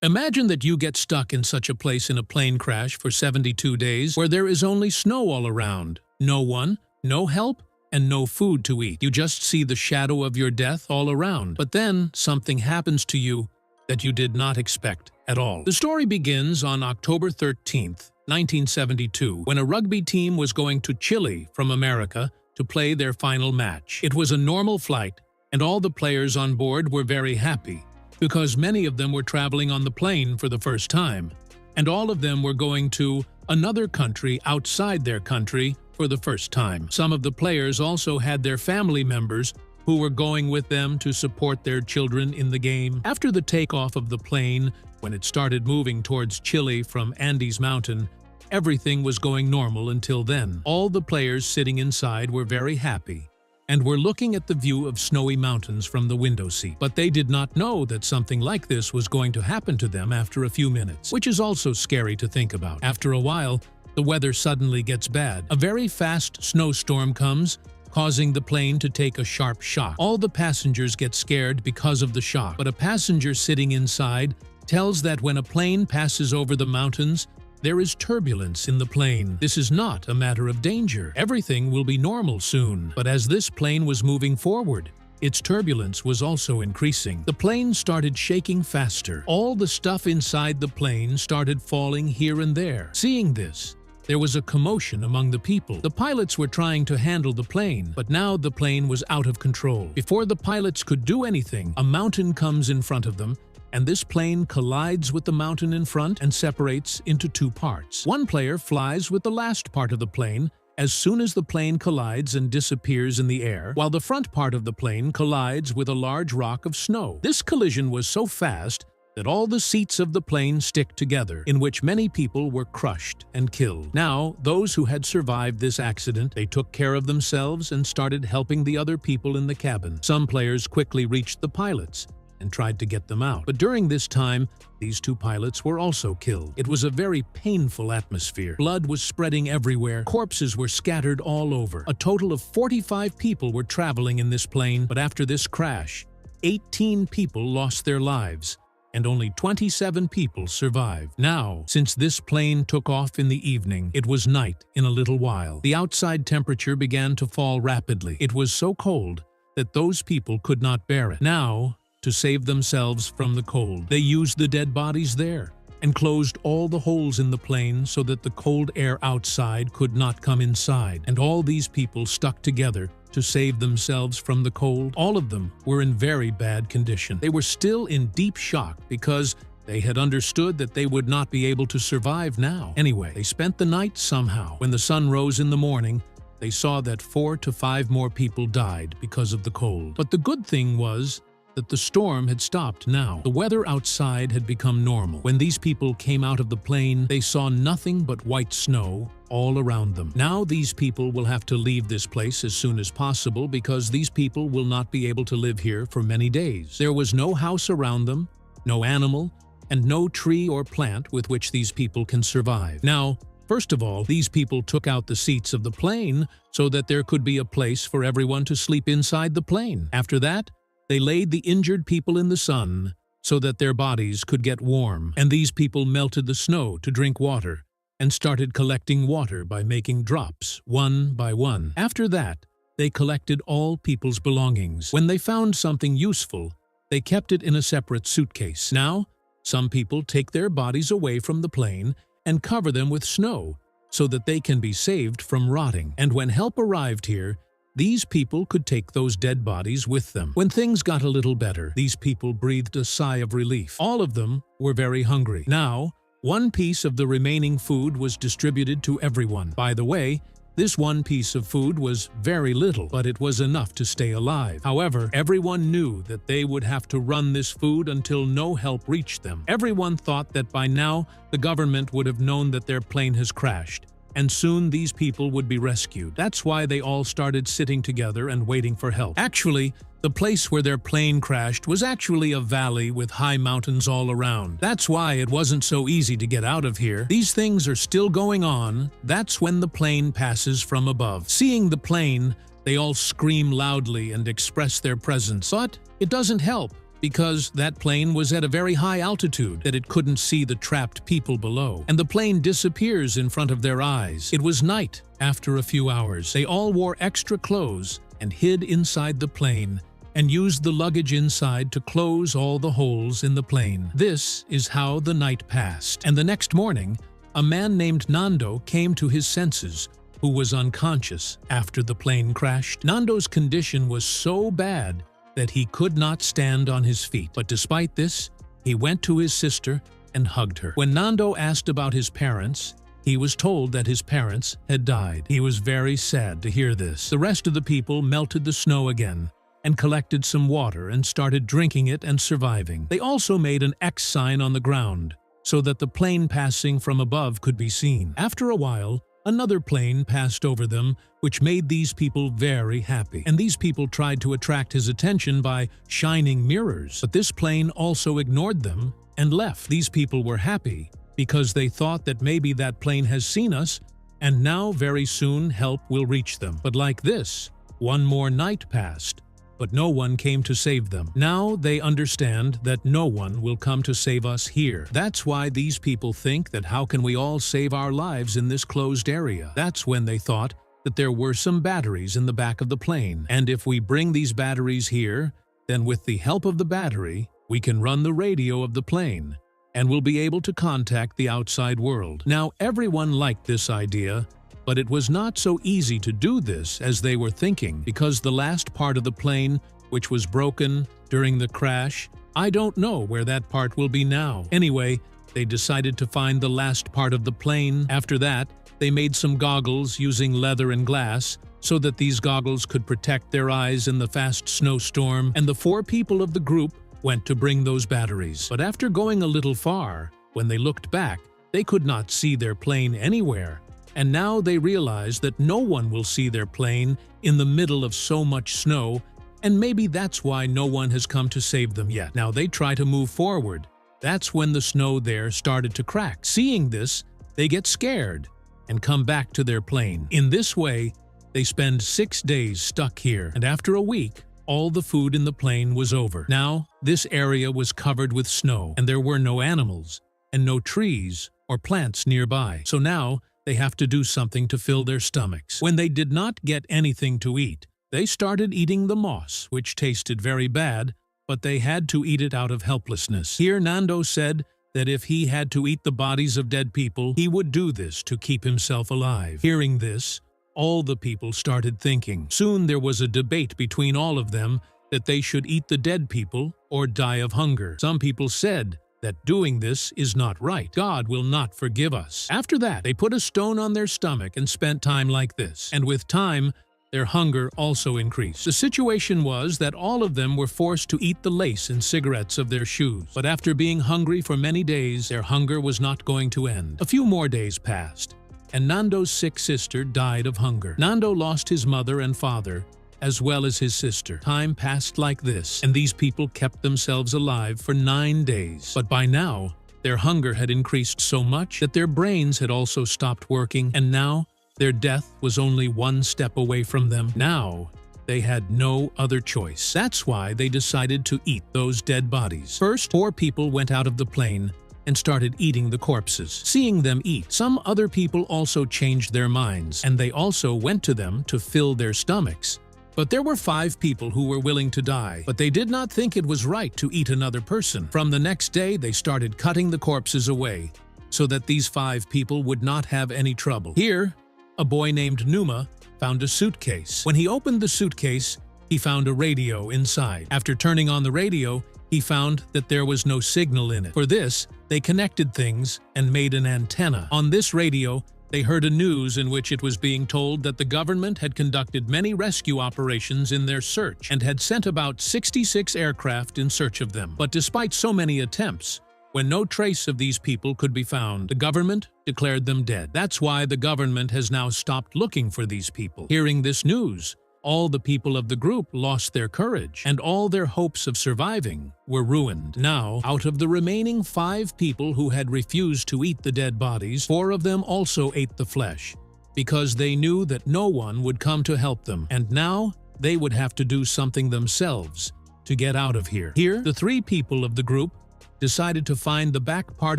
Imagine that you get stuck in such a place in a plane crash for 72 days where there is only snow all around. No one, no help, and no food to eat. You just see the shadow of your death all around. But then something happens to you that you did not expect at all. The story begins on October 13th, 1972, when a rugby team was going to Chile from America to play their final match. It was a normal flight, and all the players on board were very happy, because many of them were traveling on the plane for the first time, and all of them were going to another country outside their country for the first time. Some of the players also had their family members who were going with them to support their children in the game. After the takeoff of the plane, when it started moving towards Chile from Andes Mountain, everything was going normal until then. All the players sitting inside were very happy and were looking at the view of snowy mountains from the window seat. But they did not know that something like this was going to happen to them after a few minutes, which is also scary to think about. After a while, the weather suddenly gets bad. A very fast snowstorm comes, causing the plane to take a sharp shock. All the passengers get scared because of the shock, but a passenger sitting inside tells that when a plane passes over the mountains, there is turbulence in the plane. This is not a matter of danger. Everything will be normal soon. But as this plane was moving forward, its turbulence was also increasing. The plane started shaking faster. All the stuff inside the plane started falling here and there. Seeing this, there was a commotion among the people. The pilots were trying to handle the plane, but now the plane was out of control. Before the pilots could do anything, a mountain comes in front of them, and this plane collides with the mountain in front and separates into two parts. One player flies with the last part of the plane as soon as the plane collides and disappears in the air, while the front part of the plane collides with a large rock of snow. This collision was so fast that all the seats of the plane stick together, in which many people were crushed and killed. Now, those who had survived this accident, they took care of themselves and started helping the other people in the cabin. Some players quickly reached the pilots and tried to get them out. But during this time, these two pilots were also killed. It was a very painful atmosphere. Blood was spreading everywhere. Corpses were scattered all over. A total of 45 people were traveling in this plane, but after this crash, 18 people lost their lives, and only 27 people survived. Now, since this plane took off in the evening, it was night in a little while. The outside temperature began to fall rapidly. It was so cold that those people could not bear it. Now, to save themselves from the cold, they used the dead bodies there and closed all the holes in the plane so that the cold air outside could not come inside. And all these people stuck together to save themselves from the cold. All of them were in very bad condition. They were still in deep shock because they had understood that they would not be able to survive now. Anyway, they spent the night somehow. When the sun rose in the morning, they saw that 4 to 5 more people died because of the cold. But the good thing was that the storm had stopped now. The weather outside had become normal. When these people came out of the plane, they saw nothing but white snow all around them. Now these people will have to leave this place as soon as possible because these people will not be able to live here for many days. There was no house around them, no animal, and no tree or plant with which these people can survive. Now, first of all, these people took out the seats of the plane so that there could be a place for everyone to sleep inside the plane. After that, they laid the injured people in the sun so that their bodies could get warm, and these people melted the snow to drink water and started collecting water by making drops, one by one. After that, they collected all people's belongings. When they found something useful, they kept it in a separate suitcase. Now, some people take their bodies away from the plane and cover them with snow so that they can be saved from rotting. And when help arrived here, these people could take those dead bodies with them. When things got a little better, these people breathed a sigh of relief. All of them were very hungry. Now, one piece of the remaining food was distributed to everyone. By the way, this one piece of food was very little, but it was enough to stay alive. However, everyone knew that they would have to run this food until no help reached them. Everyone thought that by now, the government would have known that their plane has crashed, and soon these people would be rescued. That's why they all started sitting together and waiting for help. Actually, the place where their plane crashed was actually a valley with high mountains all around. That's why it wasn't so easy to get out of here. These things are still going on. That's when the plane passes from above. Seeing the plane, they all scream loudly and express their presence. But it doesn't help, because that plane was at a very high altitude that it couldn't see the trapped people below, and the plane disappears in front of their eyes. It was night. After a few hours, they all wore extra clothes and hid inside the plane and used the luggage inside to close all the holes in the plane. This is how the night passed. And the next morning, a man named Nando came to his senses, who was unconscious after the plane crashed. Nando's condition was so bad that he could not stand on his feet. But despite this, he went to his sister and hugged her. When Nando asked about his parents, he was told that his parents had died. He was very sad to hear this. The rest of the people melted the snow again and collected some water and started drinking it and surviving. They also made an X sign on the ground so that the plane passing from above could be seen. After a while, another plane passed over them, which made these people very happy. And these people tried to attract his attention by shining mirrors. But this plane also ignored them and left. These people were happy because they thought that maybe that plane has seen us, and now very soon help will reach them. But like this, one more night passed, but no one came to save them. Now they understand that no one will come to save us here. That's why these people think that how can we all save our lives in this closed area? That's when they thought that there were some batteries in the back of the plane. And if we bring these batteries here, then with the help of the battery, we can run the radio of the plane and we'll be able to contact the outside world. Now, everyone liked this idea, but it was not so easy to do this as they were thinking, because the last part of the plane, which was broken during the crash, I don't know where that part will be now. Anyway, they decided to find the last part of the plane. After that, they made some goggles using leather and glass so that these goggles could protect their eyes in the fast snowstorm, and the 4 people of the group went to bring those batteries. But after going a little far, when they looked back, they could not see their plane anywhere. And now they realize that no one will see their plane in the middle of so much snow, and maybe that's why no one has come to save them yet. Now they try to move forward. That's when the snow there started to crack. Seeing this, they get scared and come back to their plane. In this way, they spend 6 days stuck here, and after a week, all the food in the plane was over. Now, this area was covered with snow, and there were no animals, and no trees or plants nearby. So now, they have to do something to fill their stomachs. When they did not get anything to eat, they started eating the moss, which tasted very bad, but they had to eat it out of helplessness. Here Nando said that if he had to eat the bodies of dead people, he would do this to keep himself alive. Hearing this, all the people started thinking. Soon there was a debate between all of them that they should eat the dead people or die of hunger. Some people said that doing this is not right. God will not forgive us. After that, they put a stone on their stomach and spent time like this. And with time, their hunger also increased. The situation was that all of them were forced to eat the lace and cigarettes of their shoes. But after being hungry for many days, their hunger was not going to end. A few more days passed, and Nando's sick sister died of hunger. Nando lost his mother and father, as well as his sister. Time passed like this, and these people kept themselves alive for 9 days. But by now, their hunger had increased so much that their brains had also stopped working, and now their death was only 1 step away from them. Now, they had no other choice. That's why they decided to eat those dead bodies. First, 4 people went out of the plane and started eating the corpses. Seeing them eat, some other people also changed their minds, and they also went to them to fill their stomachs. But there were 5 people who were willing to die, but they did not think it was right to eat another person. From the next day, they started cutting the corpses away so that these 5 people would not have any trouble. Here, a boy named Numa found a suitcase. When he opened the suitcase, he found a radio inside. After turning on the radio, he found that there was no signal in it. For this, they connected things and made an antenna. On this radio, they heard a news in which it was being told that the government had conducted many rescue operations in their search and had sent about 66 aircraft in search of them. But despite so many attempts, when no trace of these people could be found, the government declared them dead. That's why the government has now stopped looking for these people. Hearing this news, all the people of the group lost their courage, and all their hopes of surviving were ruined. Now, out of the remaining 5 people who had refused to eat the dead bodies, 4 of them also ate the flesh, because they knew that no one would come to help them, and now they would have to do something themselves to get out of here. Here, the three people of the group decided to find the back part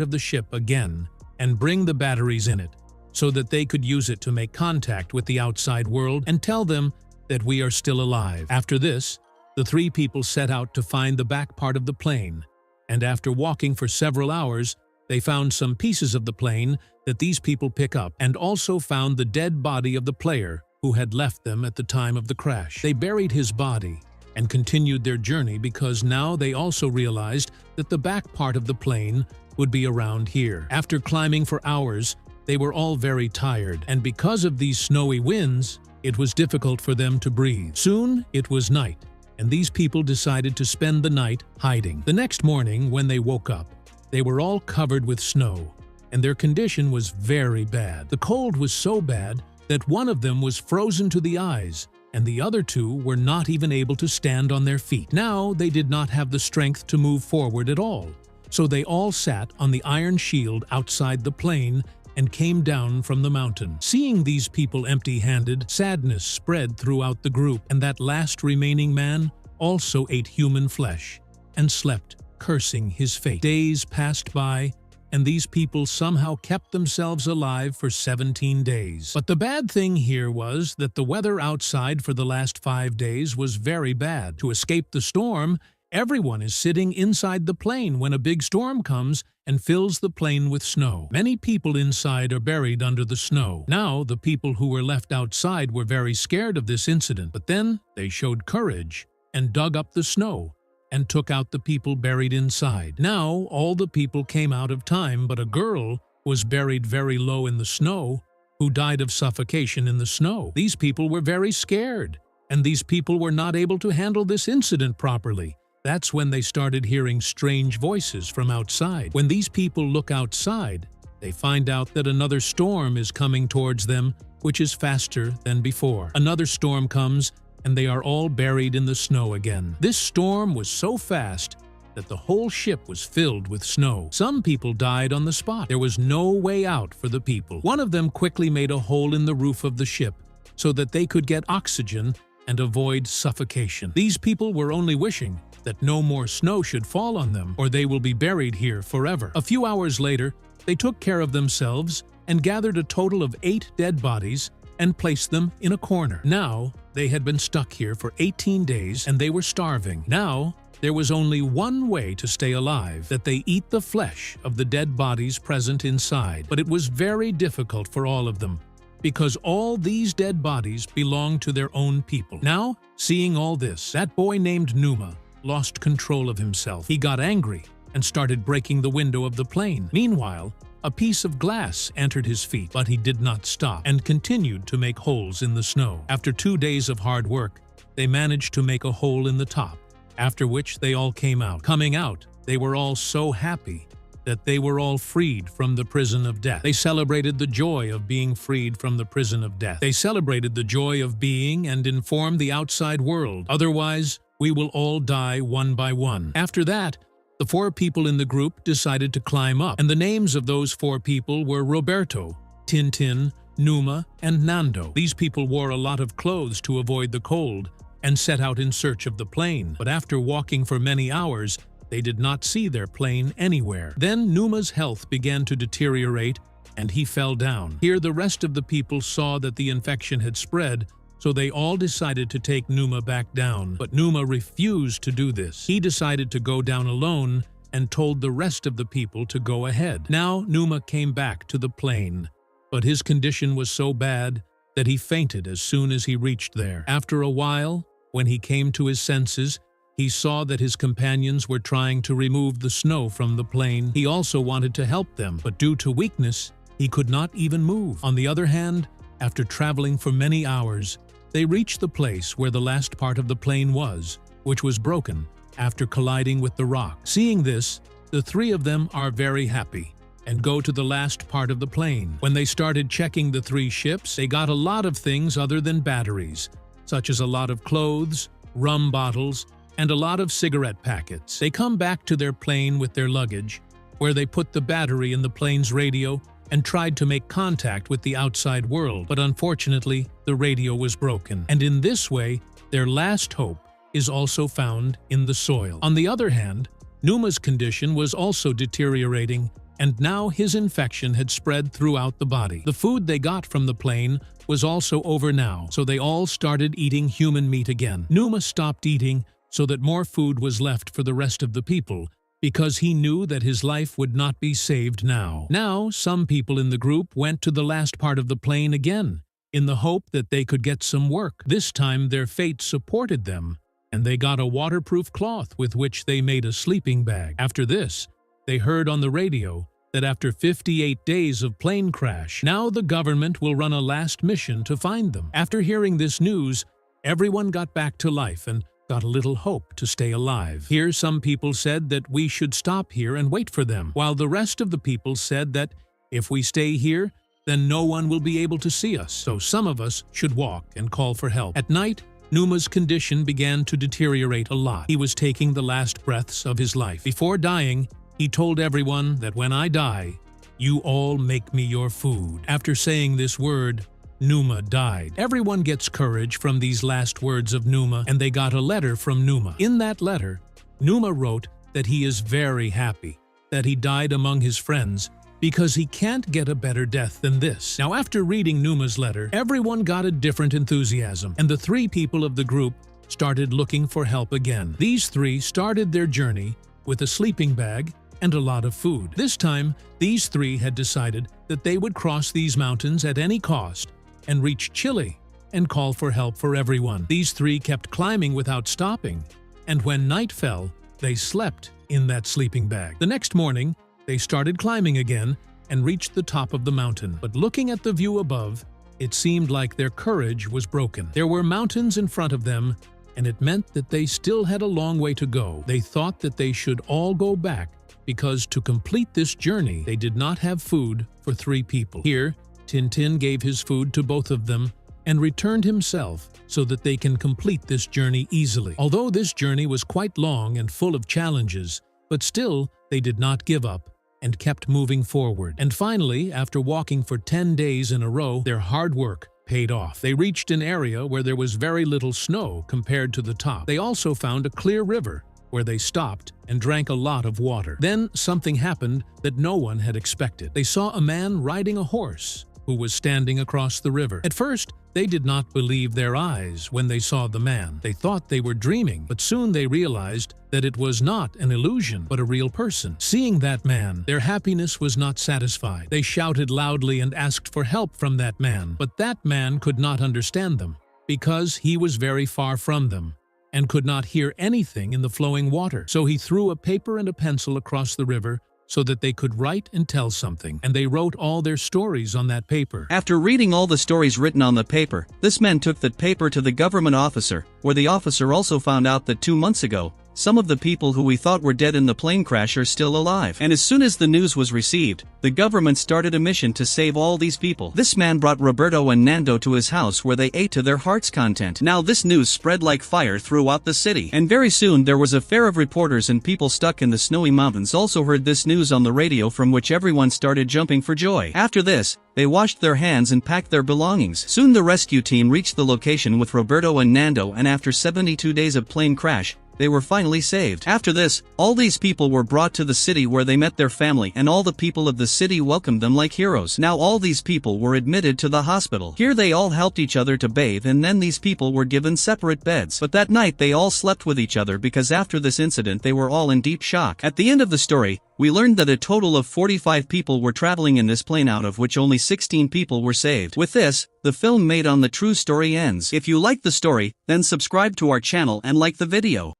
of the ship again and bring the batteries in it so that they could use it to make contact with the outside world and tell them that we are still alive. After this, the three people set out to find the back part of the plane, and after walking for several hours, they found some pieces of the plane that these people pick up and also found the dead body of the player who had left them at the time of the crash. They buried his body and continued their journey because now they also realized that the back part of the plane would be around here. After climbing for hours, they were all very tired, and because of these snowy winds, it was difficult for them to breathe. Soon, it was night, and these people decided to spend the night hiding. The next morning, when they woke up, they were all covered with snow, and their condition was very bad. The cold was so bad that one of them was frozen to the eyes, and the other two were not even able to stand on their feet. Now they did not have the strength to move forward at all, so they all sat on the iron shield outside the plane and came down from the mountain. Seeing these people empty-handed, sadness spread throughout the group, and that last remaining man also ate human flesh and slept, cursing his fate. Days passed by, and these people somehow kept themselves alive for 17 days. But the bad thing here was that the weather outside for the last 5 days was very bad. To escape the storm, everyone is sitting inside the plane when a big storm comes and fills the plane with snow. Many people inside are buried under the snow. Now, the people who were left outside were very scared of this incident, but then they showed courage and dug up the snow and took out the people buried inside. Now, all the people came out of time, but a girl was buried very low in the snow who died of suffocation in the snow. These people were very scared, and these people were not able to handle this incident properly. That's when they started hearing strange voices from outside. When these people look outside, they find out that another storm is coming towards them, which is faster than before. Another storm comes, and they are all buried in the snow again. This storm was so fast that the whole ship was filled with snow. Some people died on the spot. There was no way out for the people. One of them quickly made a hole in the roof of the ship so that they could get oxygen and avoid suffocation. These people were only wishing that no more snow should fall on them, or they will be buried here forever. A few hours later, they took care of themselves and gathered a total of 8 dead bodies and placed them in a corner. Now, they had been stuck here for 18 days and they were starving. Now, there was only one way to stay alive, that they eat the flesh of the dead bodies present inside. But it was very difficult for all of them, because all these dead bodies belonged to their own people. Now, seeing all this, that boy named Numa lost control of himself. He got angry and started breaking the window of the plane. Meanwhile, a piece of glass entered his feet, but he did not stop and continued to make holes in the snow. After 2 days of hard work, they managed to make a hole in the top, after which they all came out. Coming out, they were all so happy that they were all freed from the prison of death. They celebrated the joy of being freed from the prison of death. They celebrated the joy of being and informed the outside world. Otherwise, we will all die one by one. After that, the 4 people in the group decided to climb up, and the names of those 4 people were Roberto, Tintin, Numa, and Nando. These people wore a lot of clothes to avoid the cold and set out in search of the plane, but after walking for many hours, they did not see their plane anywhere. Then Numa's health began to deteriorate, and he fell down. Here the rest of the people saw that the infection had spread, so they all decided to take Numa back down, but Numa refused to do this. He decided to go down alone and told the rest of the people to go ahead. Now Numa came back to the plane, but his condition was so bad that he fainted as soon as he reached there. After a while, when he came to his senses, he saw that his companions were trying to remove the snow from the plane. He also wanted to help them, but due to weakness, he could not even move. On the other hand, after traveling for many hours, they reached the place where the last part of the plane was, which was broken after colliding with the rock. Seeing this, the 3 of them are very happy and go to the last part of the plane. When they started checking the 3 ships, they got a lot of things other than batteries, such as a lot of clothes, rum bottles, and a lot of cigarette packets. They come back to their plane with their luggage, where they put the battery in the plane's radio and tried to make contact with the outside world, but unfortunately, the radio was broken. And in this way, their last hope is also found in the soil. On the other hand, Numa's condition was also deteriorating, and now his infection had spread throughout the body. The food they got from the plane was also over now, so they all started eating human meat again. Numa stopped eating so that more food was left for the rest of the people, because he knew that his life would not be saved now. Now, some people in the group went to the last part of the plane again, in the hope that they could get some work. This time their fate supported them, and they got a waterproof cloth with which they made a sleeping bag. After this, they heard on the radio that after 58 days of plane crash, now the government will run a last mission to find them. After hearing this news, everyone got back to life and got a little hope to stay alive. Here some people said that we should stop here and wait for them, while the rest of the people said that if we stay here, then no one will be able to see us, so some of us should walk and call for help. At night, Numa's condition began to deteriorate a lot. He was taking the last breaths of his life. Before dying, he told everyone that when I die, you all make me your food. After saying this word, Numa died. Everyone gets courage from these last words of Numa, and they got a letter from Numa. In that letter, Numa wrote that he is very happy that he died among his friends because he can't get a better death than this. Now, after reading Numa's letter, everyone got a different enthusiasm, and the three people of the group started looking for help again. These three started their journey with a sleeping bag and a lot of food. This time, these three had decided that they would cross these mountains at any cost and reach Chile and call for help for everyone. These three kept climbing without stopping, and when night fell, they slept in that sleeping bag. The next morning, they started climbing again and reached the top of the mountain. But looking at the view above, it seemed like their courage was broken. There were mountains in front of them, and it meant that they still had a long way to go. They thought that they should all go back because to complete this journey, they did not have food for 3 people. Here, Tintin gave his food to both of them and returned himself so that they can complete this journey easily. Although this journey was quite long and full of challenges, but still they did not give up and kept moving forward. And finally, after walking for 10 days in a row, their hard work paid off. They reached an area where there was very little snow compared to the top. They also found a clear river where they stopped and drank a lot of water. Then something happened that no one had expected. They saw a man riding a horse who was standing across the river. At first, they did not believe their eyes when they saw the man. They thought they were dreaming, but soon they realized that it was not an illusion, but a real person. Seeing that man, their happiness was not satisfied. They shouted loudly and asked for help from that man, but that man could not understand them because he was very far from them and could not hear anything in the flowing water. So he threw a paper and a pencil across the river so that they could write and tell something, and they wrote all their stories on that paper. After reading all the stories written on the paper, this man took that paper to the government officer, where the officer also found out that 2 months ago, some of the people who we thought were dead in the plane crash are still alive. And as soon as the news was received, the government started a mission to save all these people. This man brought Roberto and Nando to his house where they ate to their heart's content. Now this news spread like fire throughout the city. And very soon there was a fair of reporters and people stuck in the snowy mountains also heard this news on the radio, from which everyone started jumping for joy. After this, they washed their hands and packed their belongings. Soon the rescue team reached the location with Roberto and Nando, and after 72 days of plane crash, they were finally saved. After this, all these people were brought to the city where they met their family, and all the people of the city welcomed them like heroes. Now all these people were admitted to the hospital. Here they all helped each other to bathe, and then these people were given separate beds. But that night they all slept with each other because after this incident they were all in deep shock. At the end of the story, we learned that a total of 45 people were traveling in this plane, out of which only 16 people were saved. With this, the film made on the true story ends. If you like the story, then subscribe to our channel and like the video.